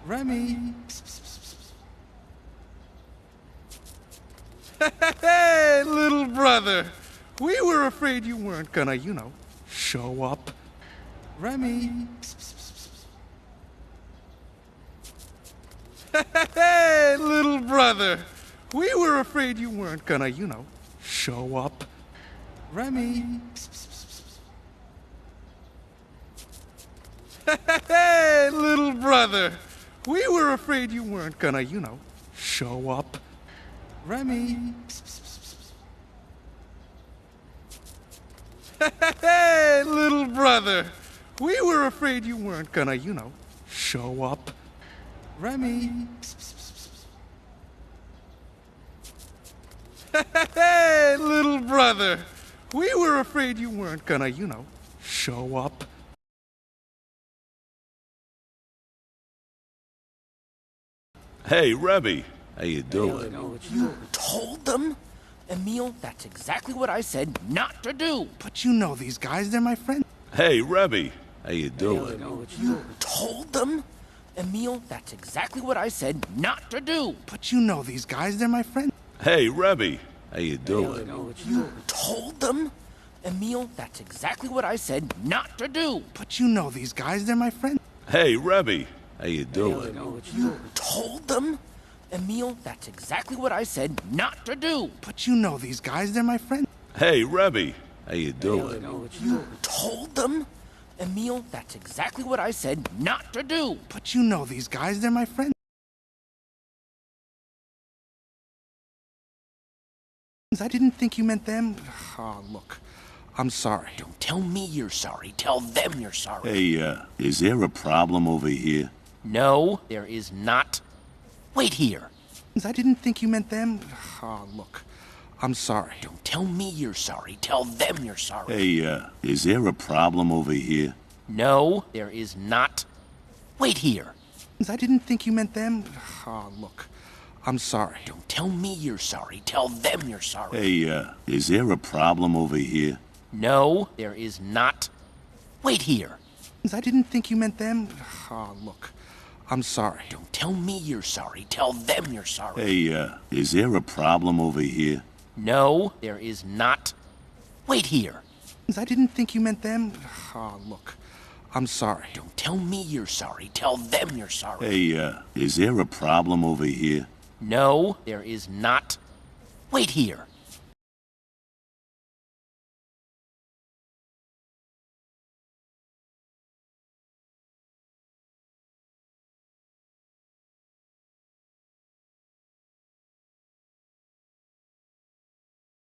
Remy. Hey, little brother. We were afraid you weren't gonna, show up. Remy. Hey, little brother. We were afraid you weren't gonna, show up. Remy. Hey, little brother. We were afraid you weren't gonna, show up. Remy. Hey, little brother. We were afraid you weren't gonna, show up. Remy. Hey, little brother. We were afraid you weren't gonna, show up. Hey, Rebby. How you doing? You told them? Emil, that's exactly what I said not to do. But you know these guys, they're my friends. Hey, Rebby. How you doing? You told them? Emil, that's exactly what I said not to do. But you know these guys, they're my friends. Hey, Rebby. How you doing? You told them? Emil, that's exactly what I said not to do. But you know these guys, they're my friends. Hey, Rebby. How you doing? You told them? Emil, that's exactly what I said not to do. But you know these guys, they're my friends. Hey, Rebby. How you doing? You told them? Emil, that's exactly what I said not to do. But you know these guys, they're my friends. I didn't think you meant them. Oh, look. I'm sorry. Don't tell me you're sorry. Tell them you're sorry. Hey, is there a problem over here? No, there is not. Wait here. I didn't think you meant them. Oh, look. I'm sorry. Don't tell me you're sorry. Tell them you're sorry. Hey, is there a problem over here? No, there is not. Wait here. I didn't think you meant them. Oh, look. I'm sorry. Don't tell me you're sorry. Tell them you're sorry. Hey, is there a problem over here? No, there is not. Wait here. I didn't think you meant them. Oh, look. I'm sorry. Don't tell me you're sorry. Tell them you're sorry. Hey, is there a problem over here? No, there is not. Wait here. I didn't think you meant them. Oh, look. I'm sorry. Don't tell me you're sorry. Tell them you're sorry. Hey, is there a problem over here? No, there is not. Wait here.